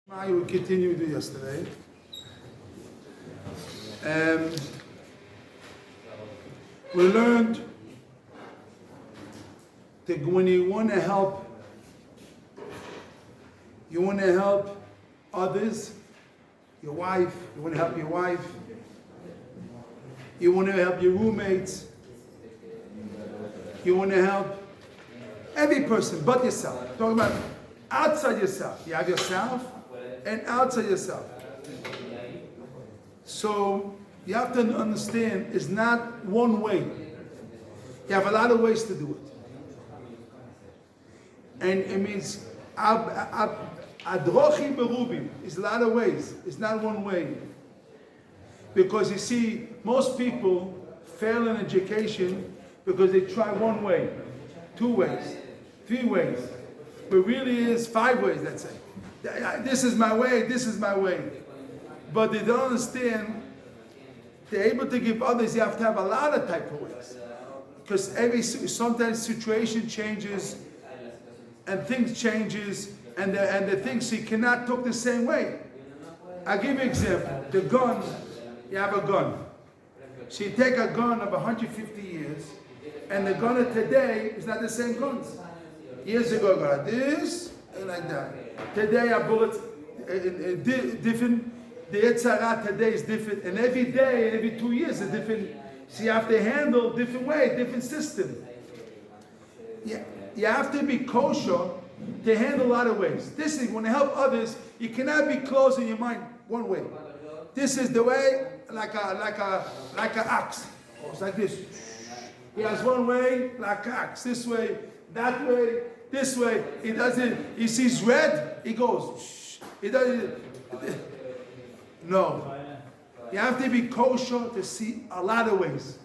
We continued yesterday. We learned that when you want to help others, your wife, you want to help your wife, you want to help your roommates, you want to help every person but yourself. Talking about outside yourself. You have yourself and outside yourself. So you have to understand it's not one way. You have a lot of ways to do it. And it means adrochi berubim is a lot of ways. It's not one way. Because you see, most people fail in education because they try one way, 2 ways, 3 ways. But really is 5 ways, let's say. This is my way, this is my way. But they don't understand, they're able to give others, you have to have a lot of type of ways. Because sometimes situation changes, and things changes, and the things, so you cannot talk the same way. I'll give you an example. The gun, you have a gun. So you take a gun of 150 years, and the gun of today is not the same guns. Years ago, I got like this, and like that. Today, a bullet, different. The Yetzirah today is different, and every day, every 2 years is different. So you have to handle different way, different system. You have to be kosher to handle a lot of ways. This is when you help others, you cannot be closed in your mind one way. This is the way, like a axe. It's like this. He has one way, like an axe. This way, that way, this way. He doesn't. He sees red, he goes. He doesn't. No. You have to be kosher to see a lot of ways.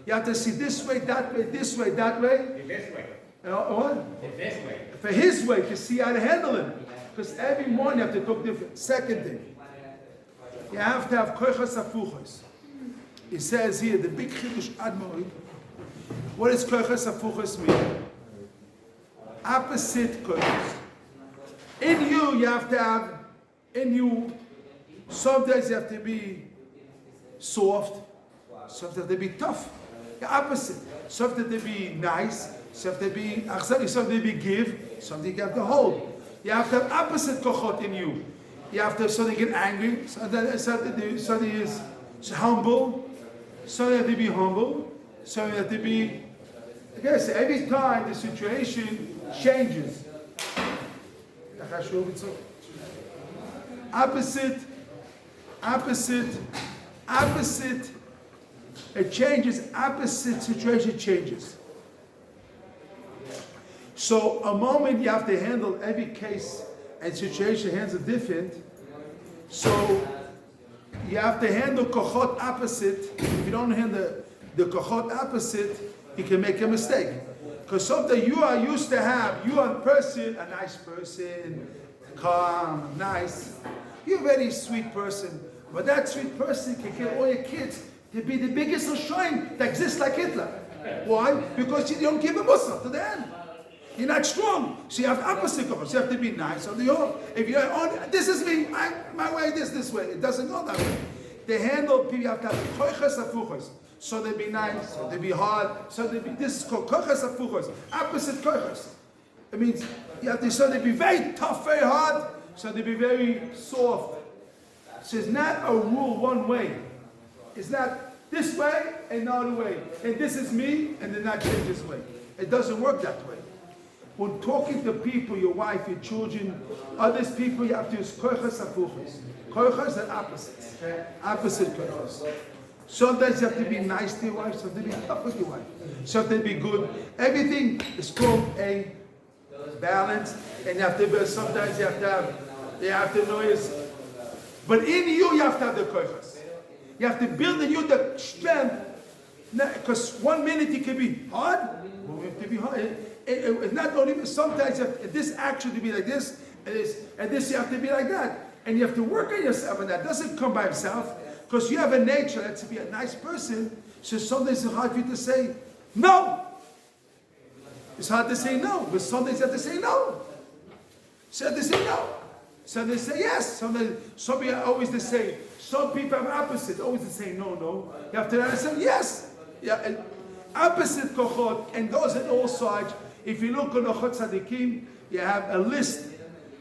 You have to see this way, that way, this way, that way. The best way. What? The best way. For his way, to see how to handle it. Because every morning you have to talk different. Second thing, you have to have koichas afuchos. He says here, the big chidush Azmo. What does koichas afuchos mean? Opposite koichas. In you have to have, sometimes you have to be soft, sometimes you have to be tough. The opposite. Sometimes you have to be nice, sometimes you have to be achzari, sometimes you have to give, something you have to hold. You have to have opposite kochot in you. You have to have something get angry, something is humble, something you have to be humble, something you have to be. Okay, so every time the situation changes. Opposite. It changes. Opposite situation changes. So a moment you have to handle every case and situation handles different. So you have to handle kochot opposite. If you don't handle the kochot opposite, you can make a mistake. Because something you are used to have, you are a person, a nice person, calm, nice. You're a very sweet person. But that sweet person can kill all your kids to be the biggest Roshaim that exists like Hitler. Why? Because you don't give a Mussar to the end. You're not strong. So you have opposite of us. You have to be nice. If you're on, this is me, my way, this way. It doesn't go that way. They handle people, you have to have koichas afuchos. So they be nice, so they be hard, so they be, this is called koichas afuchos. Opposite koichas. It means you have to, so they be very tough, very hard, so they be very soft. So it's not a rule one way. It's not this way and the other way. And this is me and then not change this way. It doesn't work that way. When talking to people, your wife, your children, others people, you have to use koichas afuchos. Koichas are opposites. Opposite koichas. Sometimes you have to be nice to your wife, sometimes you have to be tough with your wife. Sometimes be good. Everything is called a balance. And you have to be, sometimes you have to know this. But in you have to have the koichas. You have to build in you the strength. Because 1 minute you can be hard, you have to be hard. It's not only, sometimes you have this action to be like this, and this you have to be like that. And you have to work on yourself, and that doesn't come by itself. Because you have a nature that's to be a nice person, so sometimes it's hard for you to say no. It's hard to say no, but sometimes you have to say no. So you have to say no. So they say yes. Some people are always the same. Some people have opposite, always the same. No. You have to understand yes. Yeah, opposite kochot, and goes on all sides. If you look at the Chot Tzadikim, you have a list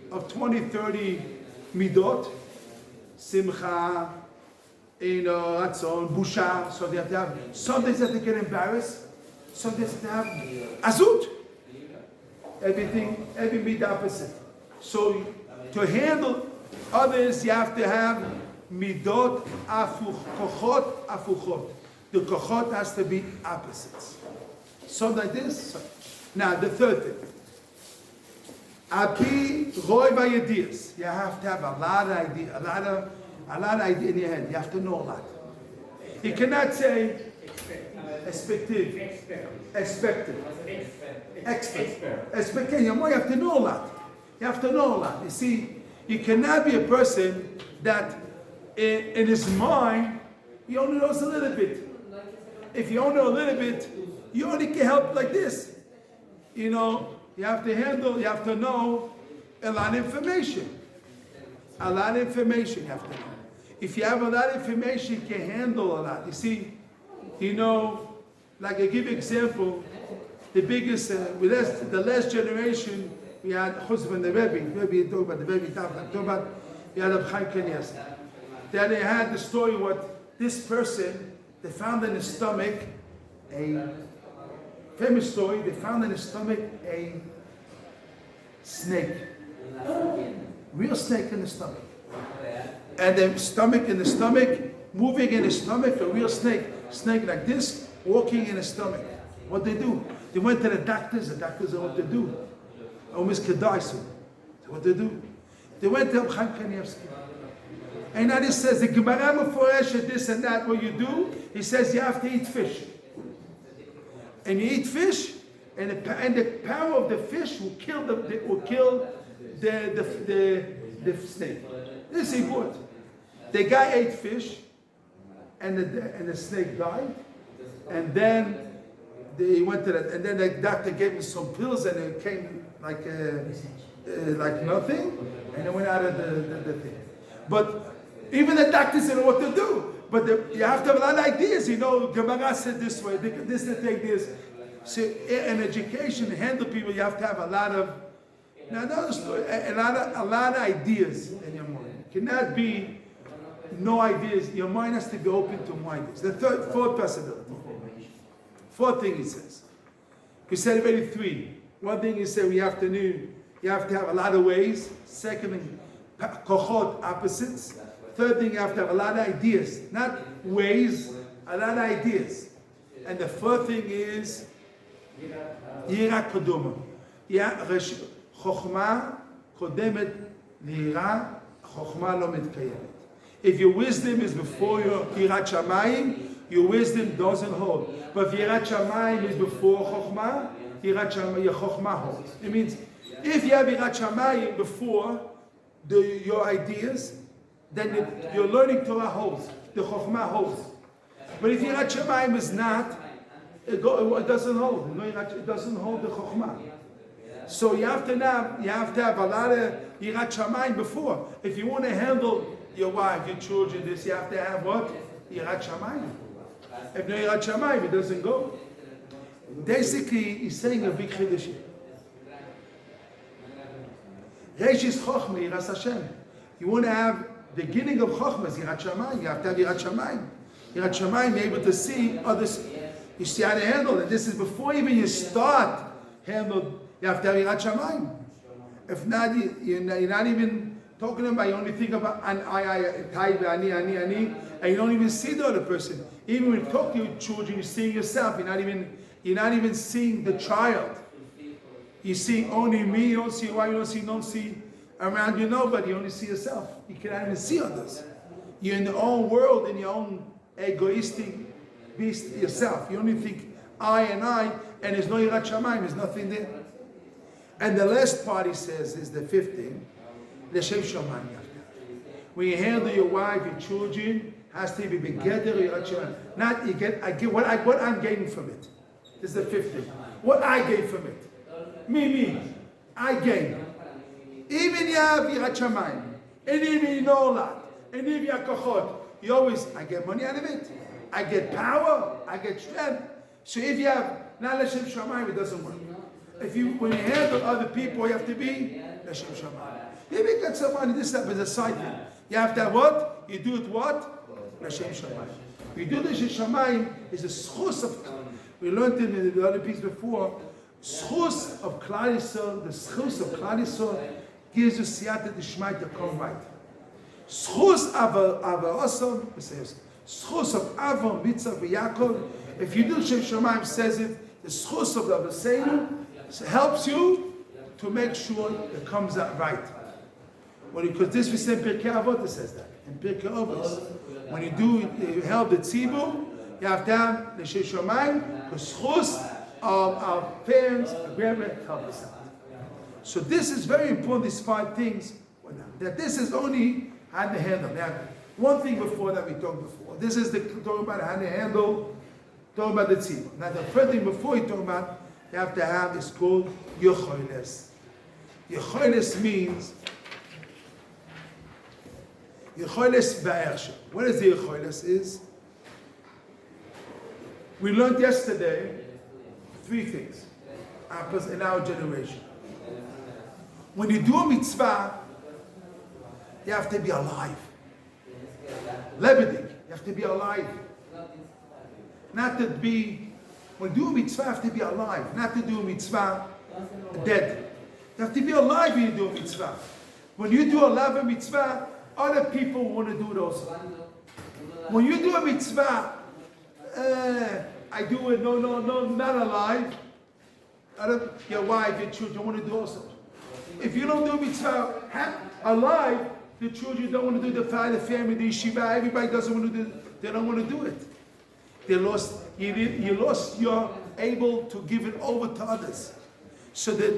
of 20, 30 midot, simcha, ratzon, busha. So they have to have some days that they get embarrassed, some days they have azut. Everything, every mid opposite. So to handle others, you have to have midot kochot afuchot. The kochot has to be opposites. So like this. Now the third thing. Api roy vayedias. You have to have a lot of idea, a lot of idea in your head. You have to know a lot. You cannot say expected. You have to know a lot. You have to know a lot. You see, you cannot be a person that in his mind, he only knows a little bit. If you only know a little bit, you only can help like this. You have to handle, you have to know a lot of information. A lot of information you have to know. If you have a lot of information, you can handle a lot. You see, like I give example, the biggest, the last generation, we had Chuzva and the Rebbe, talk about the Rebbe, talk about, we had Reb Chaim Kanievsky. Then they had the story what this person, they found in his stomach a famous story. They found in his stomach a snake, real snake in the stomach, and the stomach in the stomach, moving in his stomach, a real snake like this, walking in his stomach. What they do? They went to the doctors. The doctors know what to do. Almost could die soon. So what they do? They went to Reb Chaim Kanievsky. And now he says, the Gemara Meforesh, this and that, what you do, he says you have to eat fish. And you eat fish, and the power of the fish will kill the snake. This is important. The guy ate fish, and the snake died, and then they went to that, and then the doctor gave him some pills, and it came like nothing, and it went out of the thing. But even the doctors didn't know what to do. But you have to have a lot of ideas. Gemara said this way, this to take this. So in education, to handle people, you have to have a lot of ideas in your mind. It cannot be no ideas. Your mind has to be open to more ideas. The fourth possibility. Fourth thing he says. We said already three. One thing he said you have to have a lot of ways. Second thing, kochot, opposites. Third thing, you have to have a lot of ideas. Not ways, a lot of ideas. And the fourth thing is yira kodoma. Chochma kodemet lira, chochma lo mitkayemet. If your wisdom is before your yirat shamayim, your wisdom doesn't hold. But if yirat shamayim is before chochma, your chochma holds. It means if you have yirat shamayim before your ideas, then your learning Torah holds, the chochma holds. But if yirat shamayim is not, it doesn't hold. It doesn't hold the chochma. So you have to have a lot of yirat shamayim before. If you want to handle your wife, your children, this, you have to have what? Yirat shamayim. If no yirat shamayim, it doesn't go. Basically, he's saying a big chiddush. Reish is chochma, yiras Hashem. You want to have beginning of chochma is yirat shamayim. You have to have yirat shamayim. Yirat shamayim, be able to see others. You see how to handle it. This is before even you start handle. You have to have yirat shamayim. If not, you're not even talking about. You only think about ani, and you don't even see the other person. Even when you talk to your children, you're seeing yourself. You're not even seeing the child. You see only me. You don't see why you don't see around you nobody. You only see yourself. You cannot even see others. You're in your own world, in your own egoistic beast yourself. You only think I, and there's no yirat shamayim. There's nothing there. And the last part he says is the fifth thing. L'shem shamayim. When you handle your wife, your children, has to be begeder yirat shamayim. Not I get what I'm gaining from it. This is the fifth thing. What I gain from it. Me. I gain. Even you have Yirat Shamayim, and even you know a lot, and even you have kochot, you always, I get money out of it, I get power, I get strength. So if you have not L'Shem Shamayim, it doesn't work. When you handle other people, you have to be L'Shem Shamayim. If you get some money, this stuff is a side thing. You have to have what? You do it what? L'Shem Shamayim. You do L'Shem Shamayim is a schus of, we learned in the other piece before, schus of Klal Yisrael, the schus of Klal Yisrael gives you siyata d'shmai to come right. Schus avosam, schus of Avram, Mitzvah, Yaakov. If you do L'Shem Shamayim, says it, the schus of the Avosenu helps you to make sure it comes out right. Because this we say in Pirkei Avot, it says that. In Pirkei Avot, when you help the tzibur, you have to have L'Shem Shamayim, because schus of our parents, our grandparents help us out. So this is very important, these 5 things, that this is only how to handle. Now, one thing before that we talked before, this is talking about how to handle, talking about the tzibur. Now the first thing before you talk about, you have to have is called Yecholes. Yecholes means, Yecholes ba'ersha. What is the Yecholes is? We learned yesterday 3 things in our generation. When you do a mitzvah, you have to be alive. Lebedik, you have to be alive. Not to be, when you do a mitzvah, you have to be alive. Not to do a mitzvah dead. You have to be alive when you do a mitzvah. When you do a mitzvah, other people want to do it also. When you do a mitzvah, I do it, no, not alive. Your wife, your children want to do also. If you don't do mitzvah alive, the children don't want to do the family, the yeshiva, everybody doesn't want to do it. They don't want to do it. You lost your able to give it over to others. So that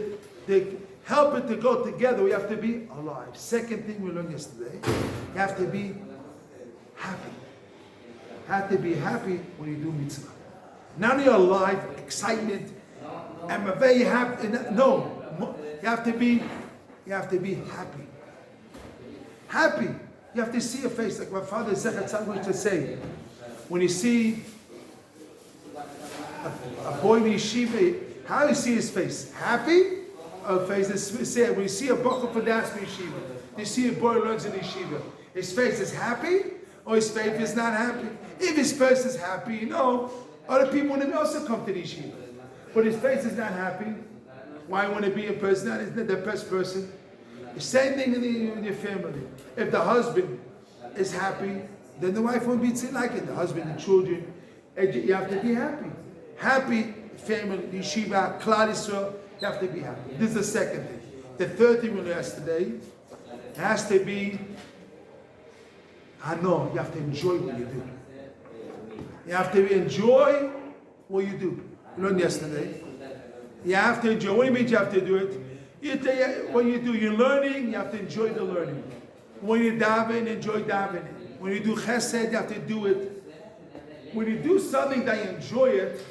they help it to go together, we have to be alive. Second thing we learned yesterday, you have to be happy. You have to be happy when you do mitzvah. Not only alive, excitement, and very happy. No, you have to be happy. Happy. You have to see your face, like my father Zechat Tzaddik used to say. When you see a boy in yeshiva, how do you see his face? Happy? Or face is sad. When you see a bochur for dance in yeshiva, you see a boy learns in yeshiva, his face is happy, or his face is not happy? If his face is happy, other people want to also come to the yeshiva. But his face is not happy. Why want to be a person that isn't the best person? The same thing in your family. If the husband is happy, then the wife won't be like it. The husband, the children, you have to be happy. Happy family, yeshiva, Klal Yisrael, you have to be happy. This is the second thing. The third thing we learned yesterday, it has to be, you have to enjoy what you do. You have to enjoy what you do. We learned yesterday. You have to enjoy. What do you mean you have to do it? When you do your learning, you have to enjoy the learning. When you daven, enjoy davening. When you do chesed, you have to do it. When you do something that you enjoy it,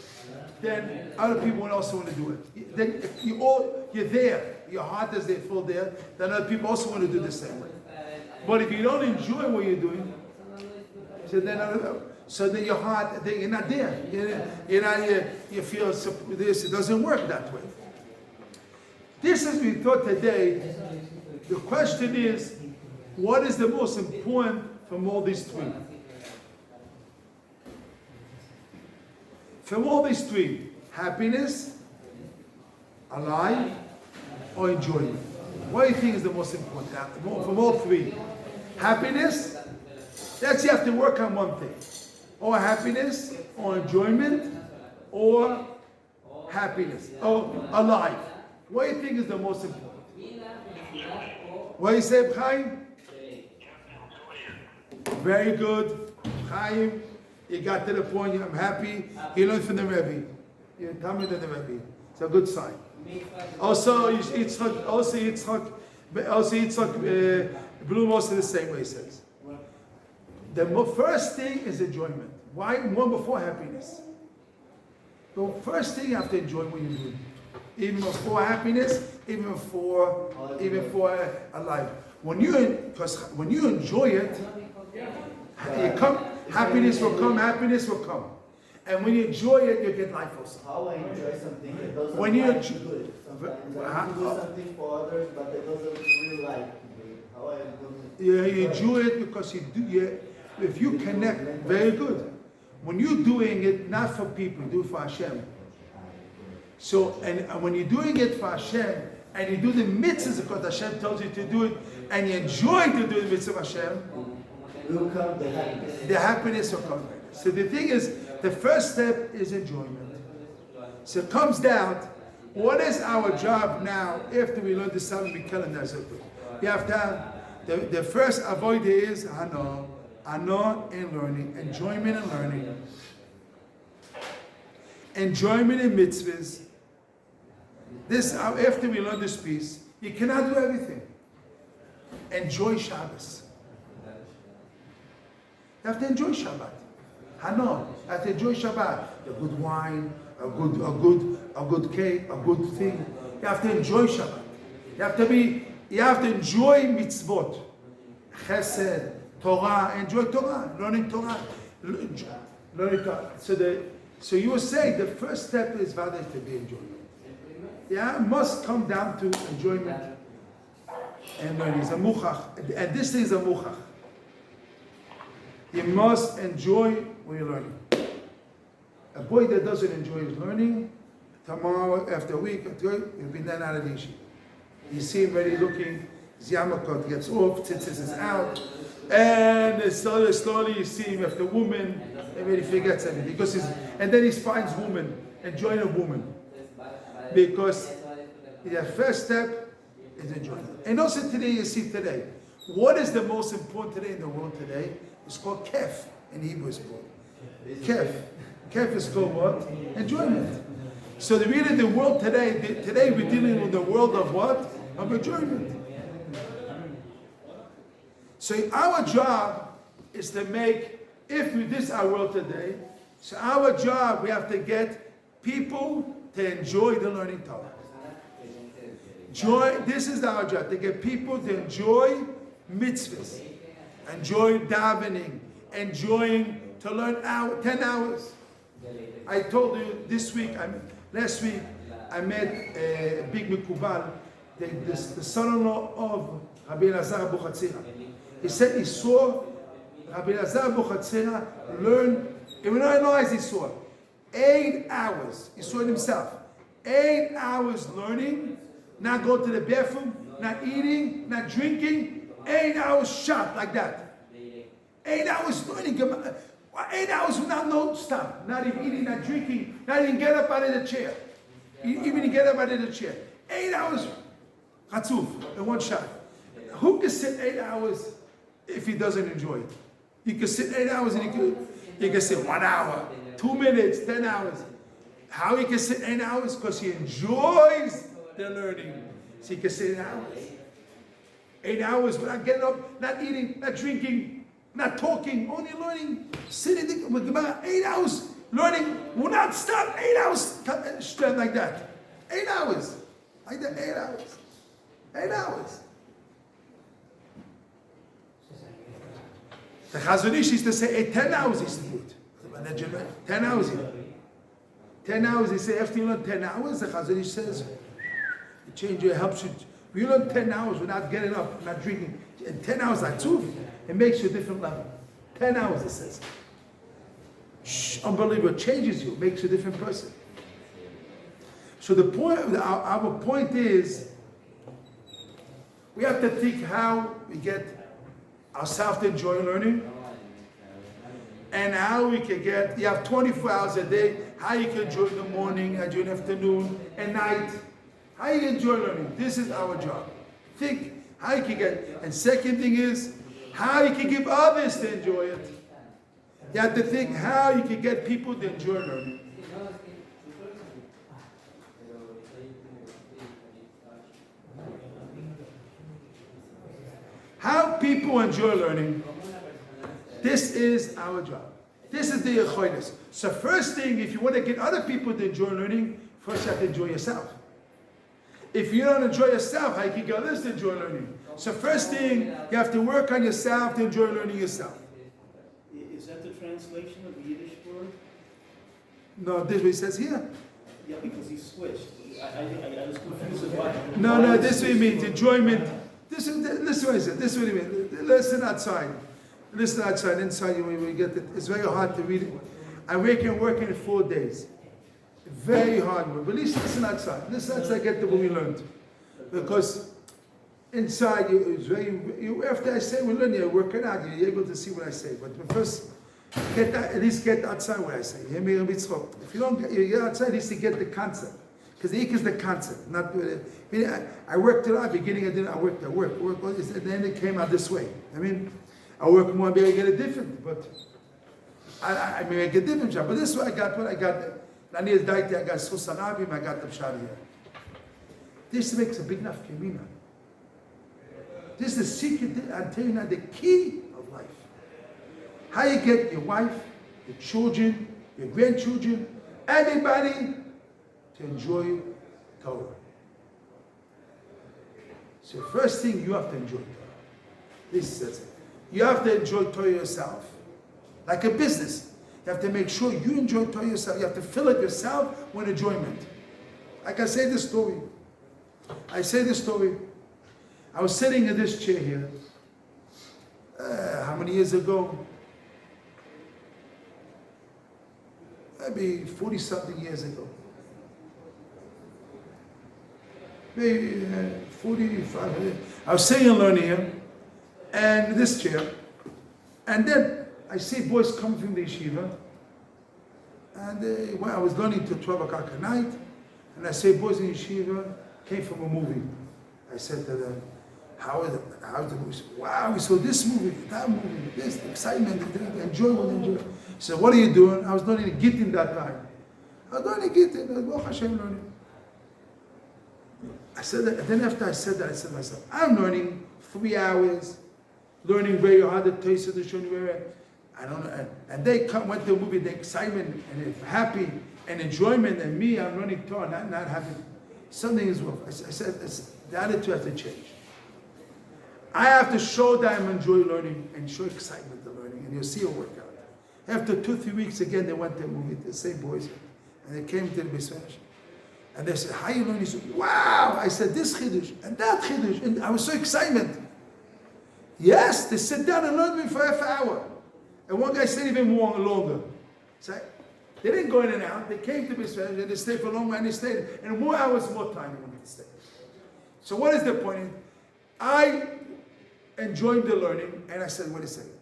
then other people will also want to do it. Then if you're there, your heart is there, full there, then other people also want to do the same way. But if you don't enjoy what you're doing, so then your heart, you're not there. You're not here. You feel this. It doesn't work that way. This is we thought today. The question is, what is the most important from all these 3? From all these 3, happiness, alive, or enjoyment. What do you think is the most important? From all 3, happiness. That's you have to work on one thing. Or happiness, or enjoyment, or happiness, or alive. What do you think is the most important? What do you say, Chaim? Very good. Chaim, you got to the point, I'm happy. He learned from the Rebbe. You tell me that the Rebbe. It's a good sign. Also, Yitzchak Blum also the same way he says. The first thing is enjoyment. Why? One before happiness. The first thing you have to enjoy what you're doing. even for happiness, even for a life. Because when you enjoy it, happiness will come. And when you enjoy it, you get life also. How I enjoy something, it doesn't when you like good. Sometimes I do something for others, but it doesn't really like me. How I you enjoy it because if you connect, very good. When you're doing it not for people, you do it for Hashem. So, and when you're doing it for Hashem, and you do the mitzvahs because Hashem tells you to do it, and you enjoy to do the mitzvah of Hashem, will come the happiness. The happiness will come. So the thing is, the first step is enjoyment. So it comes down, what is our job now after we learn the seven calendar? We have to have, the first avoid is Hana and learning, enjoyment and learning. Enjoyment in mitzvahs. This, after we learn this piece, you cannot do everything. Enjoy Shabbos. You have to enjoy Shabbat. Hana, you have to enjoy Shabbat. A good wine, a good cake, a good thing. You have to enjoy Shabbat. You have to enjoy mitzvot. Chesed, Torah, enjoy Torah, learning Torah. So you were saying the first step is rather to be enjoyment. Yeah, it must come down to enjoyment and learning. It's a muchach. And this thing is a muchach. You must enjoy when you're learning. A boy that doesn't enjoy his learning, tomorrow, after a week, he'll be then out of the yeshiva. You see him ready looking, his yarmulke gets off, tzitzis is out, and slowly you see him after woman, and then he forgets everything. And then he finds woman, enjoying a woman. Because the first step is enjoyment. And also today, you see today, what is the most important today in the world today? It's called kef. In Hebrew it's called kef. Kef is called what? Enjoyment. So really the world today we're dealing with the world of what? Of enjoyment. So our job is to make, this is our world today, so our job, we have to get people to enjoy the learning Torah. This is our job, to get people to enjoy mitzvahs, enjoy davening, enjoying to learn 10 hours. I told you last week, I met a big Mikubal, the son-in-law of Rabbi Elazar Abuchatzira. He said he saw Rabbi Elazar Abuchatzira learn, even though I know as he saw, 8 hours. He saw it himself. 8 hours learning, not going to the bathroom, not eating, not drinking. 8 hours shot like that. 8 hours learning. 8 hours without no stop. Not even eating, not drinking, not even get up out of the chair. 8 hours, chatzuf, in one shot. Who can sit 8 hours if he doesn't enjoy it? You can sit 8 hours and you can sit 1 hour, 2 minutes, 10 hours. How he can sit 8 hours? Because he enjoys the learning. So he can sit 8 hours. 8 hours without getting up, not eating, not drinking, not talking, only learning. Sitting with Gemara, 8 hours learning, will not stop. 8 hours straight like that. 8 hours. Like that, 8 hours. 8 hours. The Chazon Ish used to say 10 hours he used to do it. 10 hours he did. 10 hours, he said, after you learn 10 hours, the Chazon Ish says, it changes you, it helps you. If you learn 10 hours without getting up, not drinking, and 10 hours like two, it makes you a different level. 10 hours, it says. Unbelievable, it changes you, makes you a different person. So the point, our point is, we have to think how we get ourselves to enjoy learning, and how we can get, you have 24 hours a day, how you can enjoy the morning, enjoy the afternoon, and night. How you enjoy learning. This is our job. Think how you can get, and second thing is, how you can give others to enjoy it. You have to think how you can get people to enjoy learning. How people enjoy learning. This is our job. This is the Yechoides. So first thing, if you want to get other people to enjoy learning, first you have to enjoy yourself. If you don't enjoy yourself, how you can get others to enjoy learning? So first thing, you have to work on yourself to enjoy learning yourself. Is that the translation of the Yiddish word? No, this is what he says here. Yeah, because he switched. I was confused about. No, this is what he means. Enjoyment. This is what he said. This is what he means. Listen outside. Listen outside. Inside, you get it. It's very hard to read it. I'm working 4 days. Very hard work. But at least listen outside. Listen outside, get the what we learned. Because inside, after I say we learn, you're working out, you're able to see what I say. But first, at least get outside what I say. If you don't get outside, at least you get the concept. Because the ik is the concept. Not. I worked it out. Beginning I didn't. I worked. And then it came out this way. I work more. Maybe I get a different. But I make a different job. But this is what I got. What I got. I need daite. I got susanabim. I got the pshari here. This makes a big enough kemina. This is the secret. I'm telling you now, the key of life. How you get your wife, your children, your grandchildren, everybody to enjoy Torah. So first thing, you have to enjoy Torah. This says it. You have to enjoy Torah yourself. Like a business. You have to make sure you enjoy Torah yourself. You have to fill it yourself with enjoyment. Like I say this story. I was sitting in this chair here. How many years ago? Maybe 40-something years ago. Maybe 45 years. I was sitting and learning here, and this chair. And then I see boys coming from the yeshiva. And I was learning till 12 o'clock at night. And I say, boys in yeshiva came from a movie. I said to them, how is the movie? Wow, we saw this movie, that movie, this, excitement, enjoy. He said, what are you doing? I was learning Gittin that time. I was learning Gittin. Baruch Hashem learning. I said that, and then after I said that, I said to myself, I'm learning 3 hours, learning very hard to taste of the Shonivera. I don't know. And they went to the movie, the excitement and happy and enjoyment, and me, I'm learning Torah, not happy. Something is wrong. I said, the attitude has to change. I have to show that I'm enjoying learning and show excitement to learning, and you'll see it work out. After 2-3 weeks again, they went to the movie, the same boys, and they came to the Bismanish. And they said, how you learning? He said, wow! I said, this chidush and that chidush, and I was so excited. Yes, they sit down and learned me for half an hour. And one guy stayed even more longer. So they didn't go in and out. They came to Bismanish, and they stayed for a long time, and they stayed. And more hours, more time they wanted to stay. So what is the point? I enjoyed the learning, and I said, wait a second.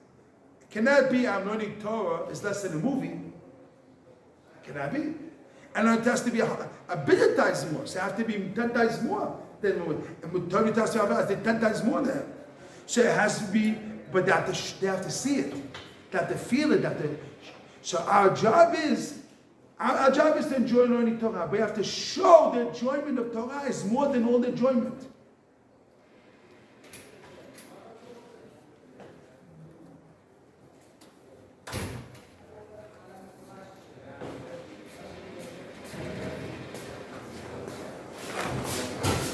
Cannot be I'm learning Torah is less than a movie. Cannot be. And it has to be a billion times more. So it has to be 10 times more than a movie. And Torah has to have 10 times more than that. So it has to be, but they have to see it. They have to feel it. So our job is to enjoy learning Torah. But we have to show the enjoyment of Torah is more than all the enjoyment.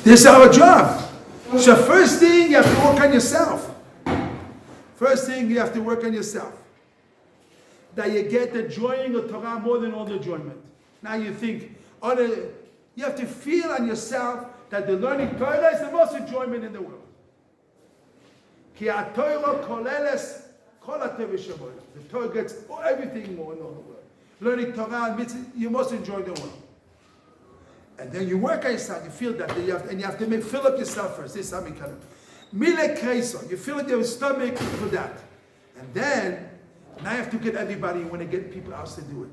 This is our job. So first thing, you have to work on yourself. First thing, you have to work on yourself. That you get the enjoying of Torah more than all the enjoyment. Now you think, you have to feel on yourself that the learning Torah is the most enjoyment in the world. Ki ha-Torah koleles kol ha-tevah shebayim. The Torah gets everything more in all the world. Learning Torah, you must enjoy the world. And then you work on yourself, you feel that, you have to fill up yourself first. This is how we call it. Mile kreison, you fill up your stomach for that. And then, now you have to get everybody, you want to get people else to do it.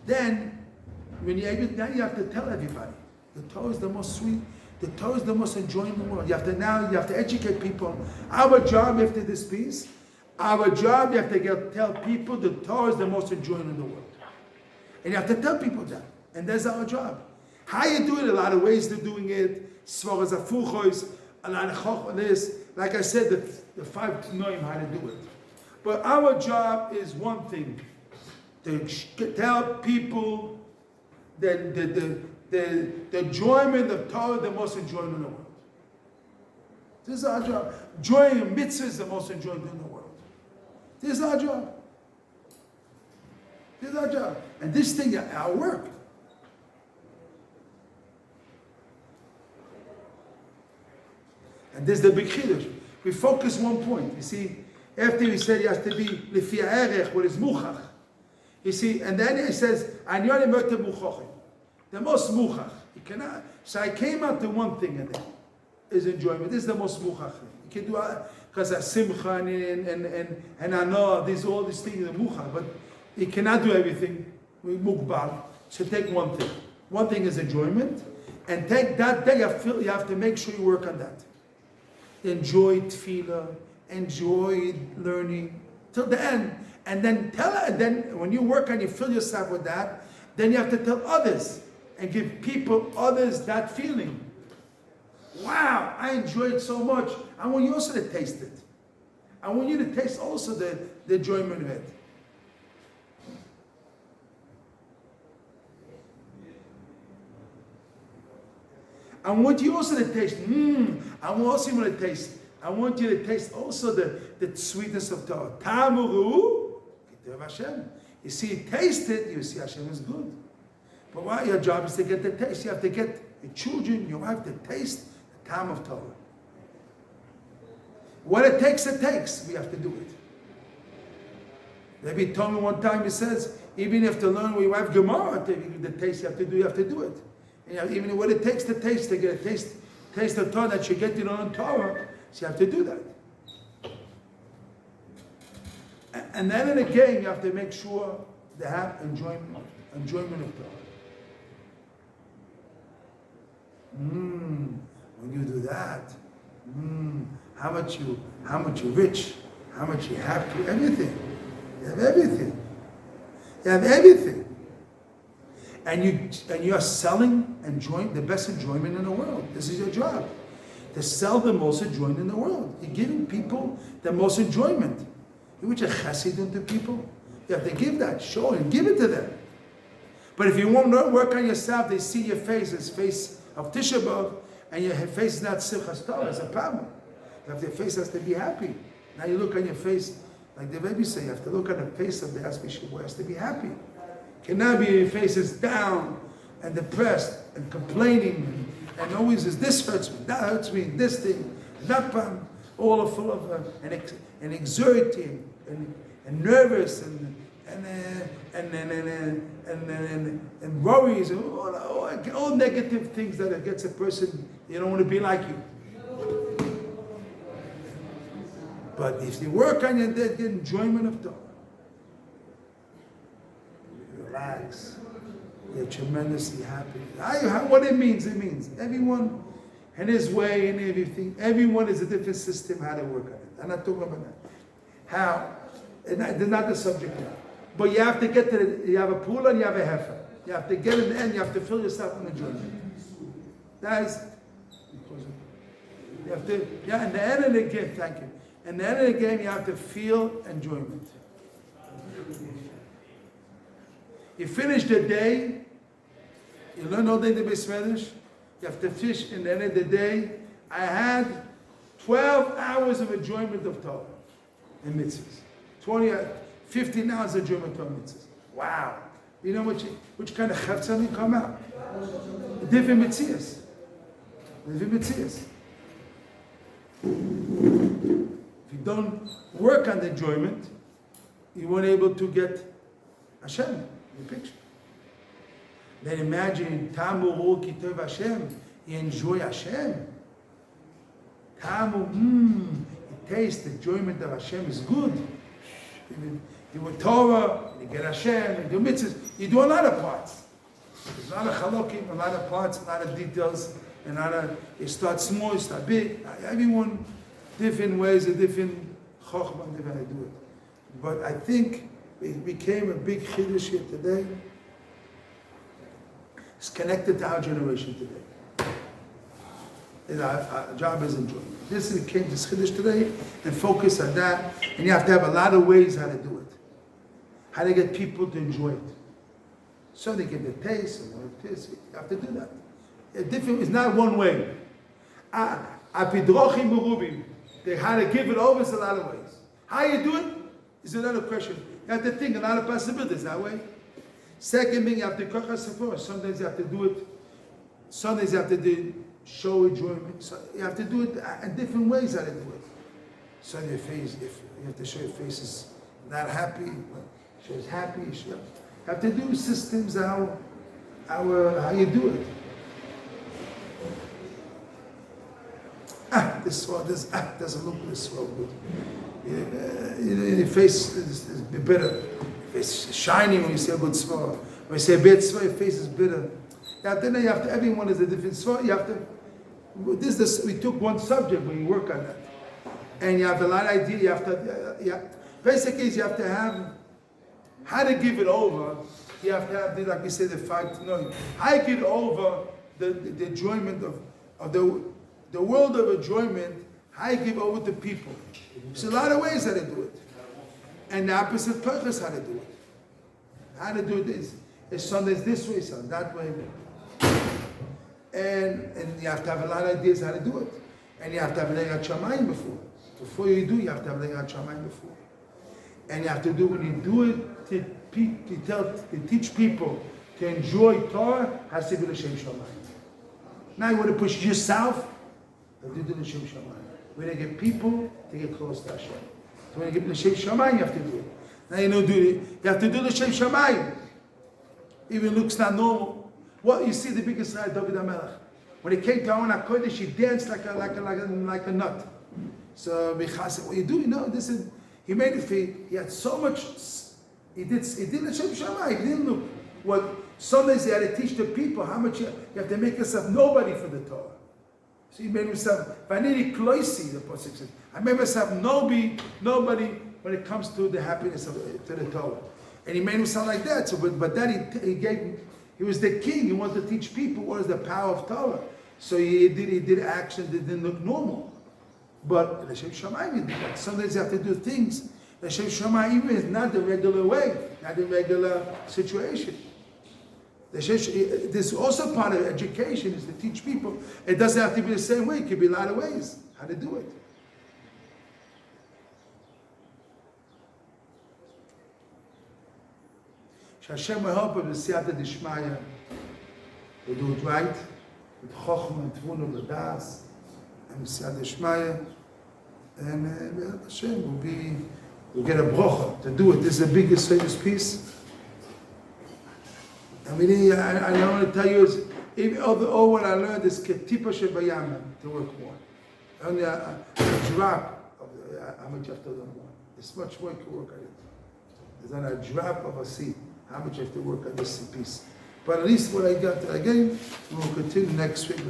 Then, now you have to tell everybody, the Torah is the most sweet, the Torah is the most enjoying in the world. You have to educate people. Our job after this piece, you have to tell people the Torah is the most enjoying in the world. And you have to tell people that. And that's our job. How you do it? A lot of ways to doing it. Svaras afuchos, a lot of chochma. Like I said, the 5 know how to do it. But our job is one thing: to tell people that the enjoyment of Torah, the most enjoyment in the world. This is our job. Joy in mitzvah is the most enjoyment in the world. This is our job. This is our job. And this thing, our work. And this is the big chiddush. We focus one point. You see, after he said he has to be lefi ha'erech, what is muchach. You see, and then he says, "Anyon emoteh muchachim." The most muchach. You cannot. So I came out to one thing in there. Is enjoyment. This is the most muchach thing. You can do because simcha and anah, these all these things are muchach, but you cannot do everything. We mugbal. So take one thing. One thing is enjoyment, and take that day. You have to make sure you work on that. Enjoy tefillah, enjoy learning till the end, and then then when you work on, you fill yourself with that. Then you have to tell others and give others that feeling. Wow, I enjoyed so much. I want you also to taste it. I want you to taste also the enjoyment of it. I want you also to taste. I want you to taste. I want you to taste also the sweetness of Torah. Tamuru, Hashem. You see, taste it. You see, Hashem is good. But why? Your job is to get the taste. You have to get your children, your wife, to taste the time of Torah. What it takes, it takes. We have to do it. Maybe he told me one time. He says, even if to learn with your wife Gemara, the taste you have to do it. And even what it takes to taste, to get a taste of Torah that you get to learn Torah, so you have to do that. And then in the game, you have to make sure they have enjoyment of Torah. When you do that, how much you're rich, how much you have to everything. You have everything. You have everything. And you are selling the best enjoyment in the world. This is your job. To sell the most enjoyment in the world. You're giving people the most enjoyment. You which a chesed to people. You have to give that, show and give it to them. But if you won't work on yourself, they see your face as face of Tisha B'Av, and your face is not Simchas Torah. It's a problem. Your face has to be happy. Now you look on your face, like the baby say, you have to look on the face of the Asbishur, has to be happy. Cannot be your face is down and depressed and complaining and always is this hurts me, that hurts me, this thing, that problem, all full of and exerting and nervous and worries and all negative things that gets a person. You don't want to be like you. But if you work on your enjoyment of Torah, relax. You're tremendously happy. What it means everyone in his way and everything. Everyone is a different system how to work on it. I'm not talking about that. How? They're not the subject now. But you have to get to you have a pool and you have a heifer. You have to get in the end. You have to fill yourself in enjoyment. That is. You have to. Yeah. In the end of the game, thank you. In the end of the game, you have to feel enjoyment. You finish the day, you learn all day the Beis Medrash, you have to finish in the end of the day. I had 12 hours of enjoyment of Torah and mitzvahs. 15 hours of enjoyment of Torah and mitzvahs. Wow. You know which kind of chatzah come out? Different mitzvahs. Different mitzvahs. If you don't work on the enjoyment, you weren't able to get Hashem. The picture. Then imagine Tamu Kitov Hashem. You enjoy Hashem. Tamu, you taste the enjoyment of Hashem is good. You do Torah, you get Hashem, you do mitzvahs, you do a lot of parts. There's a lot of chalokim, a lot of parts, a lot of details, and you start small, you start big. Everyone, different ways, a different chochma, different way to do it. But I think it became a big chiddush here today. It's connected to our generation today. Our job is enjoyment. This came to chiddush today and focus on that. And you have to have a lot of ways how to do it. How to get people to enjoy it. So they get the taste and the taste. You have to do that. It's not one way. Apidrochim berubim. They had to give it over in a lot of ways. How you do it is another question. You have to think a lot of possibilities that way. Second thing, you have to kochas sephora. Sometimes you have to do it. Sometimes you have to show enjoyment. So you have to do it in different ways. How to do it. So your face, if you have to show your face is not happy, shows happy. You have to do systems how you do it. This doesn't look this well good. Your face is bitter. It's shiny when you say a good svara. When you say a bad svara, your face is bitter. Everyone is a different svara. You have to. We took one subject when you work on that, and you have a lot of idea. You have to. Basically, you have to have how to give it over. You have to have, like we say, the 5 to 9. How to get over the enjoyment of the world of enjoyment. How you give over to people. There's a lot of ways how to do it. And the opposite purpose how to do it. How to do this. It's sometimes this way, some that way. And you have to have a lot of ideas how to do it. And you have to have Legat Shamayim before. Before you do, you have to have Legat Shamayim before. And you have to do, when you do it, to teach people to enjoy Torah, has to be L'Shem Shamayim. Now you want to push yourself, you do L'Shem Shamayim. When you get people to get close to Hashem. So when you get L'Shem Shamayim, you have to do it. Now you know, you have to do L'Shem Shamayim. Even looks not normal. What you see the biggest side, David HaMelech. When he came to Aron HaKodesh, he danced like a nut. So Michal, what you do, this is, he made it fit. He had so much, he did L'Shem Shamayim. He didn't look what, sometimes he had to teach the people how much you have to make yourself nobody for the Torah. So he made himself, Vanini Kloisi, the Pasuk says, I made myself nobody when it comes to the happiness to the Torah. And he made himself like that. So, but then he was the king. He wanted to teach people what is the power of Torah. So he did action that didn't look normal. But L'Shem Shamayim, he did that. Sometimes you have to do things. L'Shem Shamayim is not the regular way, not the regular situation. This is also part of education, is to teach people. It doesn't have to be the same way. It could be a lot of ways how to do it. Hashem will help us with Siyata Dishmaya. We'll do it right, with Chochma and Tvuna L'das, and Siyata Dishmaya. And Hashem we'll get a brocha to do it. This is the biggest famous piece. I mean, I want to tell you is, all what I learned is Ketipa Shebayam, to work more. Only a drop of how much you have to learn more. There's much more you can work on it. There's not a drop of a seed. How much you have to work on this piece. But at least what I got again, we'll continue next week.